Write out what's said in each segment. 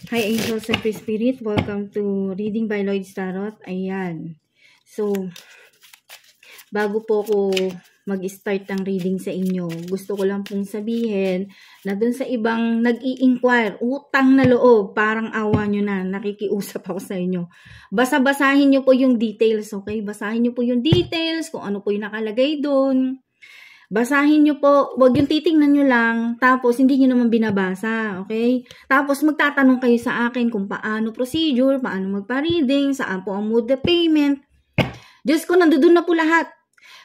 Hi Angels and Free Spirit, welcome to Reading by Lloyd's Tarot. Ayan. So, bago po ko mag-start ng reading sa inyo, gusto ko lang pong sabihin na dun sa ibang nag-i-inquire, utang na loob, parang awa nyo na, nakikiusap ako sa inyo. Basa-basahin nyo po yung details, okay? Basahin nyo po yung details, kung ano po yung nakalagay dun. Basahin nyo po, wag yung titingnan nyo lang, tapos hindi nyo naman binabasa, okay? Tapos magtatanong kayo sa akin kung paano procedure, paano magpa-reading, saan po ang mode of payment. Diyos ko, nandoon na po lahat.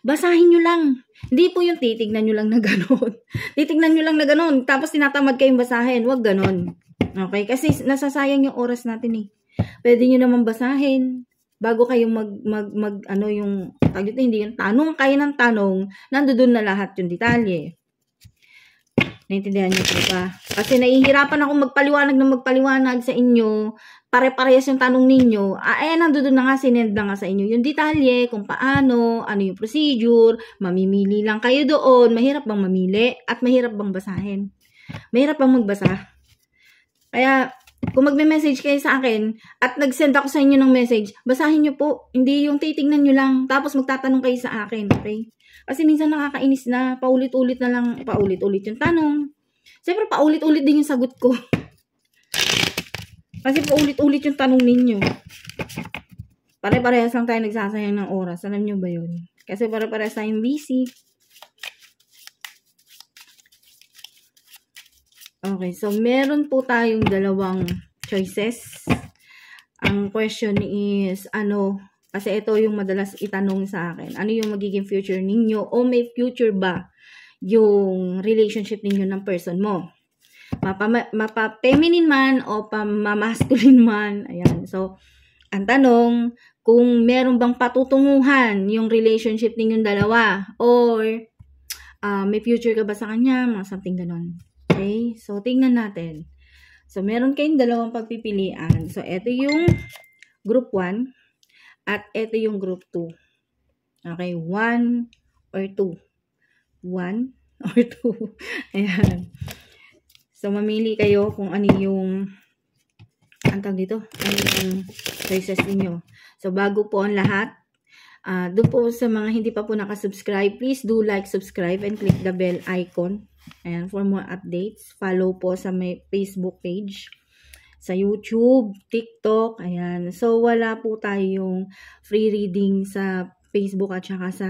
Basahin nyo lang. Hindi po yung titignan nyo lang na gano'n. Titignan nyo lang na gano'n, tapos tinatamad kayong basahin. Wag gano'n. Okay? Kasi nasasayang yung oras natin eh. Pwede nyo naman basahin. Bago kayo yung taglit, hindi yung tanong kayo ng tanong, nandoon na lahat yung detalye. Naintindihan niyo po ba? Kasi nahihirapan ako magpaliwanag sa inyo, pare-parehas yung tanong ninyo, nandoon na nga, sinend na nga sa inyo yung detalye, kung paano, ano yung procedure, mamimili lang kayo doon, mahirap bang mamili, at mahirap bang basahin? Mahirap bang magbasa? Kaya, kung magme-message kayo sa akin at nag-send ako sa inyo ng message, basahin nyo po. Hindi yung titignan nyo lang tapos magtatanong kayo sa akin, okay? Kasi minsan nakakainis na paulit-ulit na lang, paulit-ulit yung tanong. Siyempre paulit-ulit din yung sagot ko. Kasi paulit-ulit yung tanong ninyo. Pare-parehas lang tayo nagsasayang ng oras. Alam nyo ba yun? Kasi pare-parehas tayong busy. Okay, so meron po tayong dalawang choices. Ang question is, kasi ito yung madalas itanong sa akin, ano yung magiging future ninyo o may future ba yung relationship ninyo ng person mo? Mapa-feminine man o pa-masculine man. Ayan, so ang tanong, kung meron bang patutunguhan yung relationship ninyong dalawa or may future ka ba sa kanya, mga something ganon. Okay? So, tingnan natin. So, meron kayong dalawang pagpipilian. So, ito yung group 1 at ito yung group 2. Okay? 1 or 2. 1 or 2. Ayan. So, mamili kayo kung ano yung ano yung choices niyo. So, bago po ang lahat, doon po sa mga hindi pa po nakasubscribe, please do like, subscribe, and click the bell icon. Ayan, for more updates. Follow po sa may Facebook page, sa YouTube, TikTok. Ayan. So, wala po tayong free reading sa Facebook at saka sa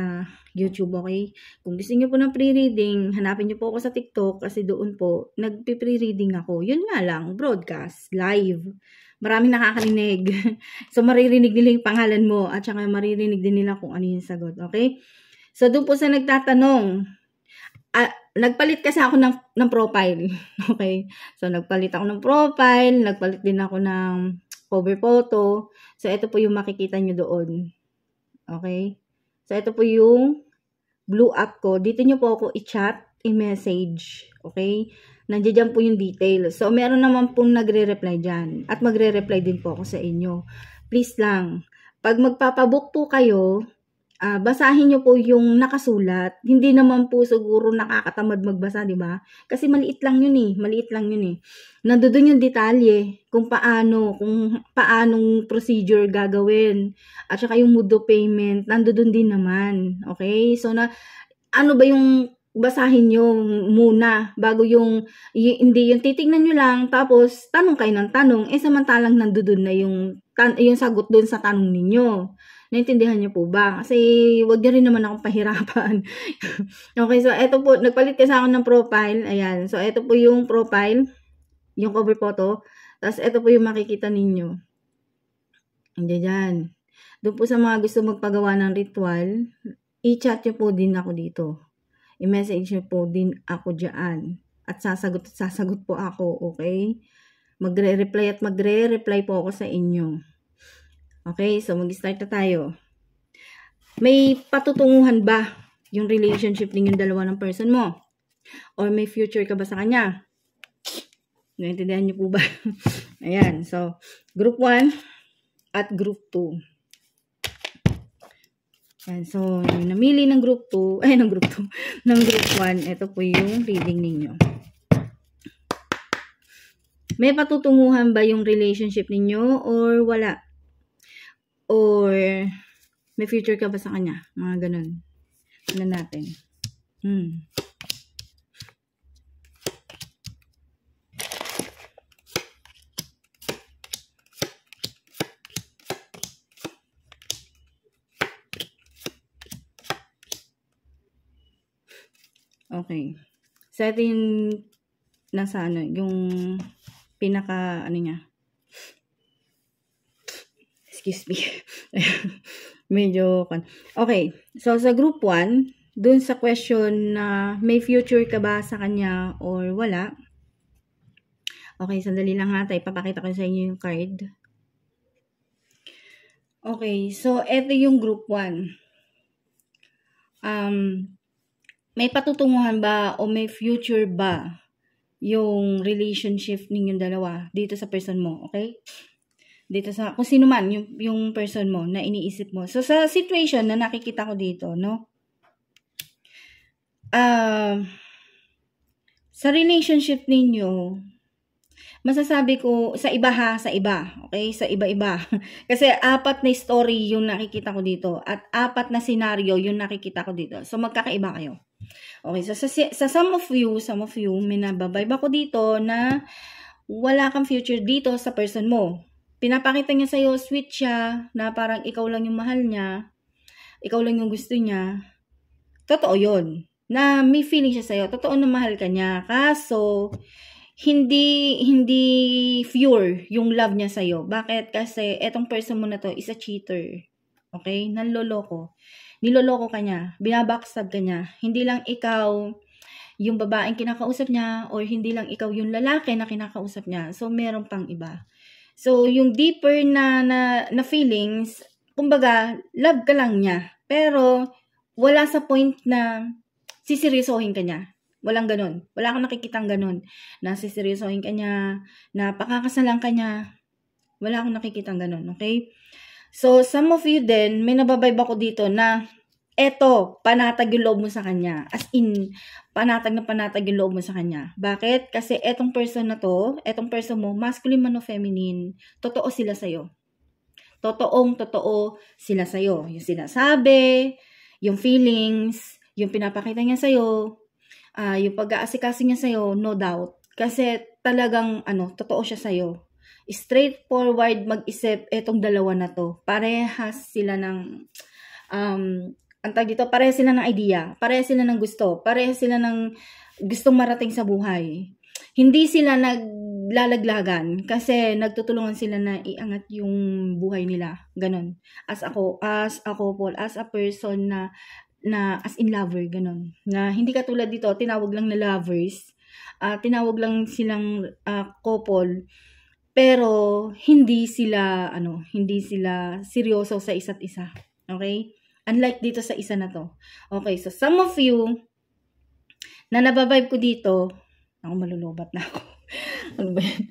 YouTube, okay? Kung gusto niyo po ng free reading, hanapin niyo po ako sa TikTok kasi doon po, nagpi-free reading ako. Yun nga lang, broadcast, live. Maraming nakakarinig. So, maririnig nila yung pangalan mo at saka maririnig din nila kung ano yung sagot, okay? So, doon po sa nagtatanong, nagpalit kasi ako ng profile. Okay? So, nagpalit ako ng profile, nagpalit din ako ng cover photo. So, ito po yung makikita nyo doon. Okay? So, ito po yung blue app ko. Dito nyo po ako i-chat, i-message. Okay? Nandiyan po yung details. So, meron naman pong nagre-reply dyan. At magre-reply din po ako sa inyo. Please lang, pag magpapabook po kayo, basahin nyo po yung nakasulat. Hindi naman po siguro nakakatamad magbasa, di ba? Kasi maliit lang yun eh. Nandoon yung detalye kung paanong procedure gagawin. At saka yung mode of payment, nandoon din naman. Okay? So, ano ba yung basahin nyo muna bago hindi yung titignan nyo lang tapos tanong kayo ng tanong samantalang nandoon na yung sagot doon sa tanong ninyo. Naintindihan niyo po ba? Kasi wag niyo rin naman akong pahirapan. Okay, so eto po, nagpalit kasi ako ng profile. Ayan, so eto po yung profile, yung cover photo. Tapos eto po yung makikita ninyo. Diyan. Doon po sa mga gusto magpagawa ng ritual, i-chat niyo po din ako dito. I-message niyo po din ako diyan. At sasagot po ako, okay? Magre-reply po ako sa inyo. Okay, so mag-start na tayo. May patutunguhan ba yung relationship ninyong dalawa ng person mo? Or may future ka ba sa kanya? Naintindihan niyo po ba? Ayan, so group 1 at group 2. Ayan, so yung namili ng group 2, ng group 1, ito po yung reading ninyo. May patutunguhan ba yung relationship ninyo or wala? Or may future ka ba sa kanya? Mga ganun. Ano natin? Okay. So, ito yung nasa ano, yung pinaka, ano niya. Excuse me. Medyo, okay. So, sa group 1, dun sa question na may future ka ba sa kanya or wala. Okay, sandali lang ha. Ipapakita ko sa inyo yung card. Okay, so, ito yung group 1. May patutunguhan ba o may future ba yung relationship ninyong dalawa dito sa person mo, okay? Dito sa, kung sino man yung person mo na iniisip mo. So, sa situation na nakikita ko dito, no? Sa relationship ninyo, masasabi ko, sa iba ha, sa iba, okay? Sa iba-iba. Kasi 4 na story yung nakikita ko dito at 4 na scenario yung nakikita ko dito. So, magkakaiba kayo. Okay, so sa some of you, may nababibe ako dito na wala kang future dito sa person mo. Pinapakita niya sa'yo, sweet siya, na parang ikaw lang yung mahal niya, ikaw lang yung gusto niya. Totoo yun, na may feeling siya sa'yo, totoo na mahal ka niya. Kaso, hindi pure yung love niya sa'yo. Bakit? Kasi etong person mo na to is a cheater. Okay? Nanloloko. Niloloko ka niya, binabackstab ka niya. Hindi lang ikaw yung babaeng kinakausap niya or hindi lang ikaw yung lalaki na kinakausap niya. So, meron pang iba. So, yung deeper na feelings, kumbaga, love ka lang niya. Pero, wala sa point na siseryosohin ka niya. Walang ganun. Wala kang nakikitang ganun. Na siseryosohin ka niya, na pakakasalan ka niya. Wala akong nakikitang ganun, okay? So, some of you din, may nababibe ako dito na eto, panatag yung loob mo sa kanya. As in, panatag yung loob mo sa kanya. Bakit? Kasi etong person na to, etong person mo, masculine man o feminine, totoo sila sa'yo. Totoo sila sa'yo. Yung sinasabi, yung feelings, yung pinapakita niya sa'yo, yung pag-aasikaso niya sa'yo, no doubt. Kasi talagang, totoo siya sa'yo. Straightforward mag-isip etong dalawa na to. Parehas sila ng parehas sila ng idea, parehas sila ng gusto, parehas sila ng gustong marating sa buhay. Hindi sila naglalaglagan kasi nagtutulungan sila na iangat yung buhay nila. Ganon. As a couple, as a person na as in lover, ganon. Na hindi katulad dito, tinawag lang na lovers, tinawag lang silang couple, pero hindi sila seryoso sa isa't isa. Okay? Unlike dito sa isa na to. Okay, so some of you na nababibe ko dito, ako malulubat na ako. Ano ba yan?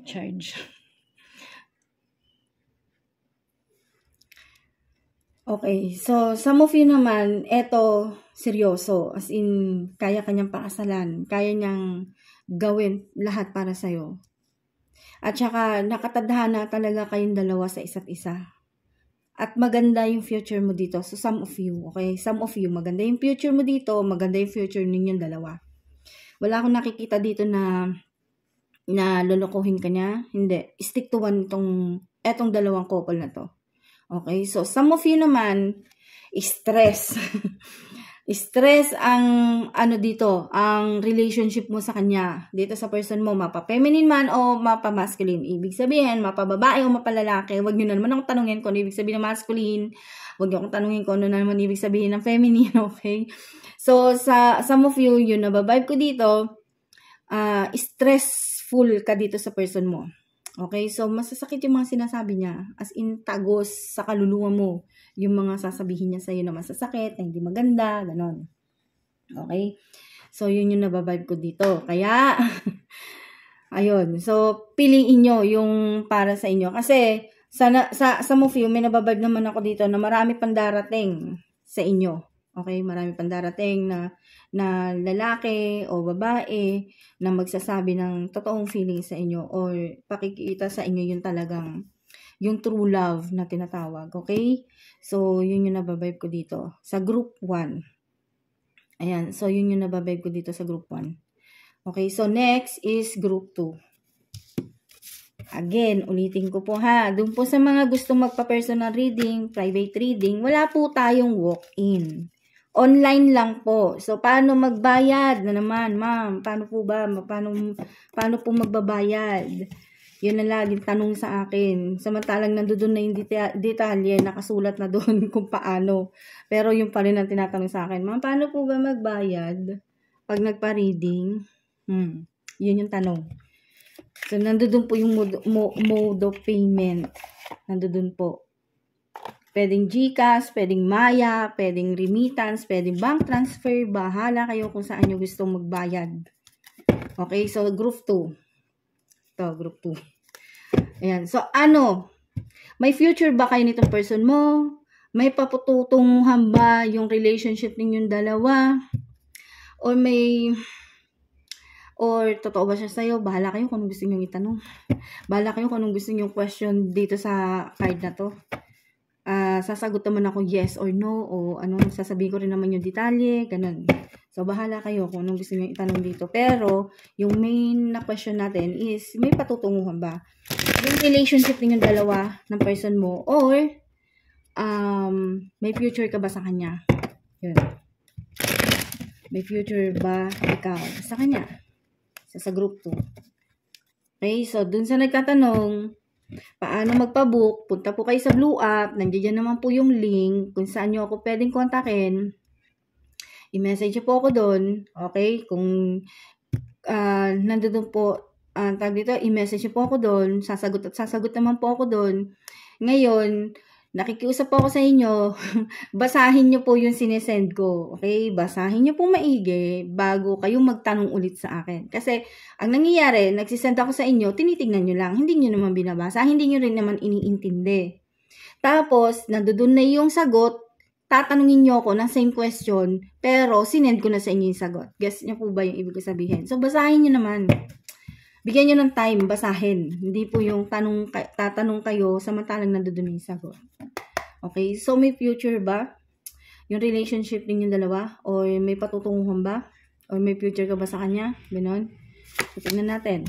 Charge. Okay, so some of you naman, eto, seryoso. As in, kaya kanyang pakasalan. Kaya niyang gawin lahat para sa'yo. At saka, nakatadhana talaga kayong dalawa sa isa't isa. At maganda yung future mo dito. So, some of you, okay? Some of you, maganda yung future mo dito, maganda yung future ninyong dalawa. Wala akong nakikita dito na lolokohin ka niya. Hindi. Stick to one etong dalawang couple na to. Okay? So, some of you naman, stress. Stress ang, dito, ang relationship mo sa kanya. Dito sa person mo, mapa-feminine man o mapa-masculine. Ibig sabihin, mapa-babae o mapa-lalaki. Huwag nyo na naman akong tanungin kung ano ibig sabihin ng masculine. Huwag nyo akong tanungin kung ano na naman ibig sabihin ng feminine. Okay? So, sa some of you, yun nababibe ko dito, stressful ka dito sa person mo. Okay, so masasakit yung mga sinasabi niya. As in, tagos sa kaluluwa mo. Yung mga sasabihin niya sa'yo na masasakit, na hindi maganda, ganon. Okay? So, yun yung nababibe ko dito. Kaya, ayun. So, piliin nyo yung para sa inyo. Kasi, sa of you, may nababibe naman ako dito na marami pang darating sa inyo. Okay? Marami pang darating na lalaki o babae na magsasabi ng totoong feeling sa inyo or pakikita sa inyo yung talagang yung true love na tinatawag. Okay? So, yun yung nababibe ko dito. Sa group 1. Ayan. So, yun yung nababibe ko dito sa group 1. Okay. So, next is group 2. Again, ulitin ko po ha. Doon po sa mga gustong magpa-personal reading, private reading, wala po tayong walk-in. Online lang po. So, paano magbayad na naman, ma'am? Paano po ba? Paano po magbabayad? Yun na laging tanong sa akin. Samantalang nandoon na yung detalye, nakasulat na doon kung paano. Pero yung pa rin ang tinatanong sa akin, ma'am, paano po ba magbayad pag nagpa-reading? Yun yung tanong. So, nandoon po yung mode of payment. Nandoon po. Pwedeng GCash, pwedeng Maya, pwedeng remittance, pwedeng bank transfer. Bahala kayo kung saan nyo gustong magbayad. Okay, so group 2. Ito, group 2. Ayan. So, may future ba kayo nitong person mo? May papututunguhan ba yung relationship ninyong dalawa? Or totoo ba siya sa'yo? Bahala kayo kung anong gusto nyo itanong. Bahala kayo kung anong gusto nyo question dito sa card na to. Sasagot naman ako yes or no, o sasabihin ko rin naman yung detalye, ganun. So, bahala kayo kung anong gusto nyo itanong dito. Pero, yung main na question natin is, may patutunguhan ba? Yung relationship ninyong dalawa ng person mo, or, may future ka ba sa kanya? Yun. May future ba ikaw sa kanya? Sa group 2. Okay, so, dun sa nagtatanong, paano magpa-book? Punta po kayo sa Blue App. Nandiyan naman po yung link kung saan nyo ako pwedeng kontakin. I-message po ako doon. Okay? Kung nandoon po, tag dito, i-message po ako doon. Sasagot naman po ako doon. Ngayon, nakikiusap po ako sa inyo. Basahin nyo po yung sinesend ko. Okay? Basahin nyo po maigi bago kayong magtanong ulit sa akin. Kasi, ang nangyayari, nagsisend ako sa inyo, tinitignan nyo lang. Hindi nyo naman binabasa. Hindi nyo rin naman iniintindi. Tapos, nandoon na yung sagot, tatanungin nyo ako ng same question, pero sinend ko na sa inyo yung sagot. Guess nyo po ba yung ibig sabihin? So, basahin nyo naman. Bigyan nyo ng time, basahin. Hindi po yung tatanong kayo, samantalang nandoon yung sagot. Okay? So, may future ba? Yung relationship ninyong dalawa? O may patutunguhan ba? O may future ka ba sa kanya? Ganon. So, tignan natin.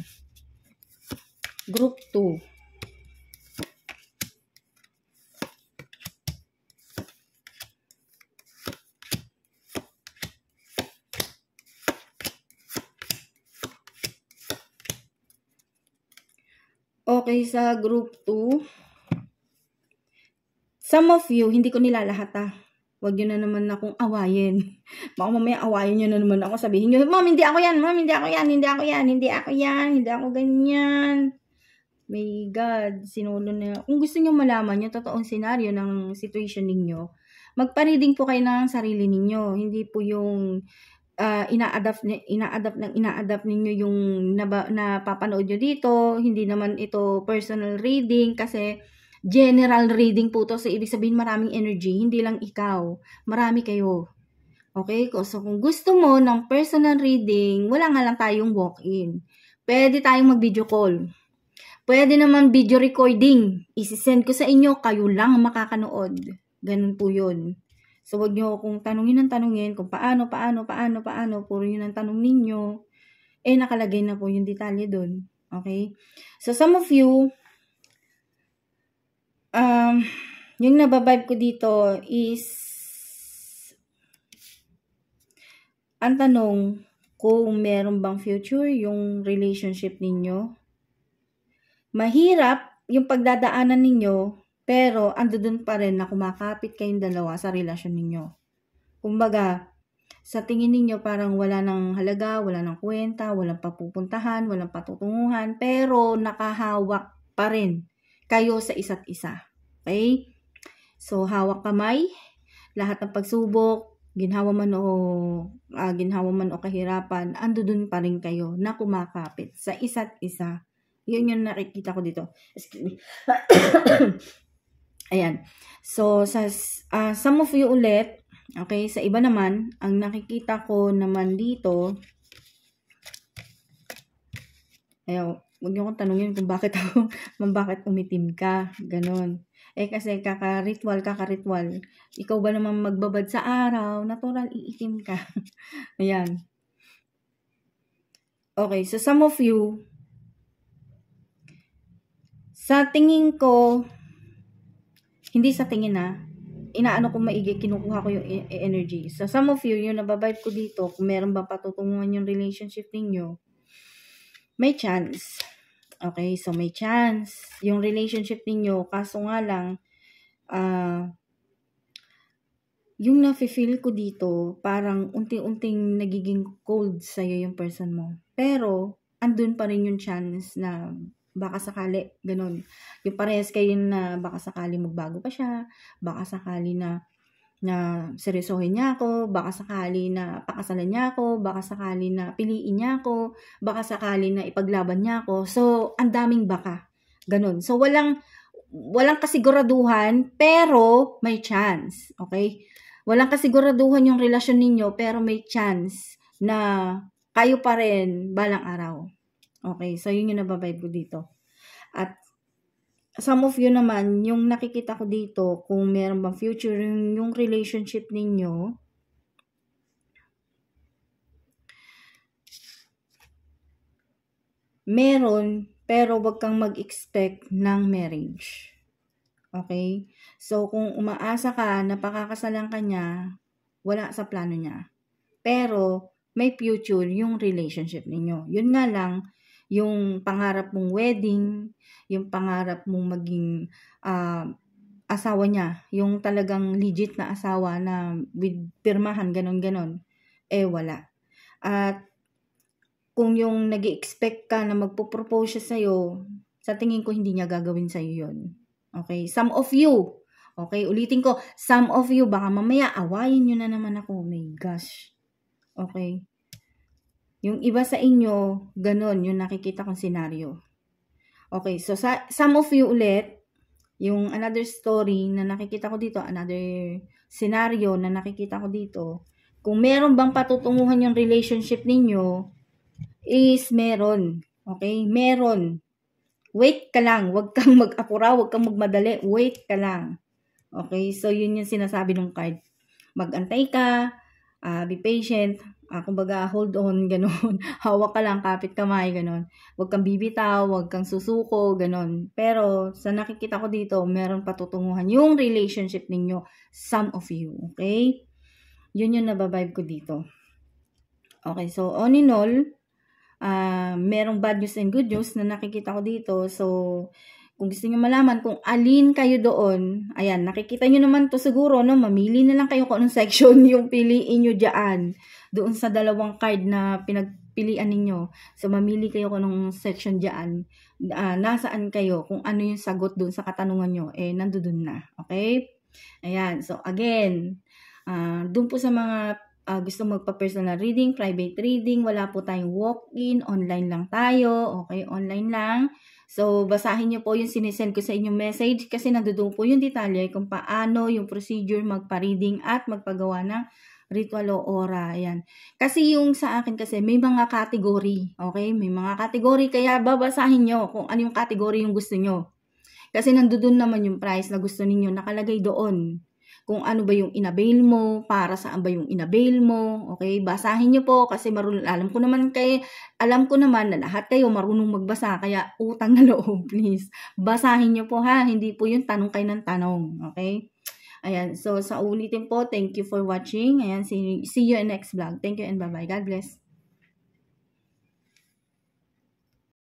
Group 2. Okay, sa group 2, some of you, hindi ko nilalahat Huwag nyo na naman akong awayin. Baka mamaya awayin nyo na naman ako. Sabihin nyo, ma'am, hindi ako yan. Ma'am, hindi ako yan. Hindi ako yan. Hindi ako yan. Hindi ako ganyan. May God, sinulo na. Kung gusto nyo malaman yung totoong senaryo ng situation ninyo, magpa-reading po kayo ng sarili ninyo. Hindi po yung ina-adapt ninyo yung napapanood nyo dito. Hindi naman ito personal reading kasi general reading po to. So, ibig sabihin maraming energy. Hindi lang ikaw. Marami kayo. Okay? So, kung gusto mo ng personal reading, wala nga lang tayong walk-in. Pwede tayong mag-video call. Pwede naman video recording. Isisend ko sa inyo, kayo lang makakanood. Ganun po yun. So, wag nyo kung tanungin kung paano, puro yun ang tanong ninyo. Nakalagay na po yung detalye doon. Okay? So, some of you, yung nababibe ko dito is, ang tanong, kung meron bang future yung relationship ninyo. Mahirap yung pagdadaanan ninyo, pero ando dun pa rin na kumakapit kayong dalawa sa relasyon ninyo. Kumbaga, sa tingin ninyo parang wala nang halaga, wala nang kwenta, walang papupuntahan, walang patutunguhan, pero nakahawak pa rin kayo sa isa't isa. Okay? So, hawak kamay, lahat ng pagsubok, ginhawa man o kahirapan, andun pa rin kayo na kumakapit sa isa't isa. Yun yung nakikita ko dito. Excuse me. Ayan. So, sa some of you ulit, okay, sa iba naman, ang nakikita ko naman dito, ayaw, huwag niyo akong tanungin kung bakit bakit umitim ka, ganon. Kasi kaka-ritual. Ikaw ba naman magbabad sa araw, natural iitim ka. Ayan. Okay, so some of you, sa tingin ko, hindi sa tingin inaano ko maigi, kinukuha ko yung energy. So, some of you, yung nababibe ko dito, kung meron ba patutunguhan yung relationship ninyo, may chance. Okay, so may chance yung relationship ninyo, kaso nga lang, yung nafe-feel ko dito, parang unti-unting nagiging cold sa'yo yung person mo. Pero, andun pa rin yung chance na baka sakali, ganun. Yung parehas kayo na baka sakali magbago pa siya, baka sakali na seryosohin niya ako, baka sakali na pakasalan niya ako, baka sakali na piliin niya ako, baka sakali na ipaglaban niya ako. So, ang daming baka. Ganun. So, walang kasiguraduhan, pero may chance. Okay? Walang kasiguraduhan yung relasyon ninyo, pero may chance na kayo pa rin balang araw. Okay, so yun yung nababibe ko dito. At some of you naman, yung nakikita ko dito, kung meron bang future yung relationship ninyo, meron, pero wag kang mag-expect ng marriage. Okay? So, kung umaasa ka na pakakasalan ka niya, wala sa plano niya. Pero, may future yung relationship ninyo. Yun nga lang, yung pangarap mong wedding, yung pangarap mong maging asawa niya, yung talagang legit na asawa na with pirmahan, ganon-ganon, wala. At kung yung nag-expect ka na magpo-propose siya sa'yo, sa tingin ko hindi niya gagawin sa'yo yun. Okay? Some of you, okay, ulitin ko, some of you, baka mamaya awayin nyo na naman ako. Oh my gosh. Okay? Yung iba sa inyo, ganon, yung nakikita kong senaryo. Okay, so some of you ulit, yung another story na nakikita ko dito, another scenario na nakikita ko dito, kung meron bang patutunguhan yung relationship ninyo, is meron. Okay, meron. Wait ka lang, wag kang mag-apura, wag kang magmadali, wait ka lang. Okay, so yun yung sinasabi ng card. Mag-antay ka, be patient, kumbaga hold on, ganon. Hawak ka lang, kapit kamay, ganon. Huwag kang bibitaw, huwag kang susuko, ganon. Pero sa nakikita ko dito, meron patutunguhan yung relationship ninyo, some of you, okay? Yun yung nababibe ko dito. Okay, so on in all, merong bad news and good news na nakikita ko dito. So, kung gusto niyo malaman kung alin kayo doon, ayan, nakikita niyo naman to siguro, no? Mamili na lang kayo kung anong section yung piliin niyo diyan. Doon sa dalawang card na pinagpilian ninyo. So, mamili kayo kung anong section diyan. Nasaan kayo, kung ano yung sagot doon sa katanungan nyo, nandoon na. Okay? Ayan, so again, doon po sa mga gusto magpa-personal reading, private reading, wala po tayong walk-in, online lang tayo, okay, online lang. So, basahin niyo po yung sinesend ko sa inyong message kasi nandoon po yung detalye kung paano yung procedure magpa-reading at magpagawa ng ritual o aura. Ayan. Kasi yung sa akin kasi may mga category, okay? May mga category kaya babasahin niyo kung ano yung category yung gusto niyo. Kasi nandoon naman yung price na gusto niyo nakalagay doon. Kung ano ba yung inavail mo, para saan ba yung inavail mo, okay? Basahin niyo po kasi alam ko naman na lahat kayo marunong magbasa, kaya utang na loob, please. Basahin niyo po ha, hindi po yung tanong kayo ng tanong, okay? Ayan, so sa ulitin po, thank you for watching. Ayan, see you in next vlog. Thank you and bye-bye. God bless.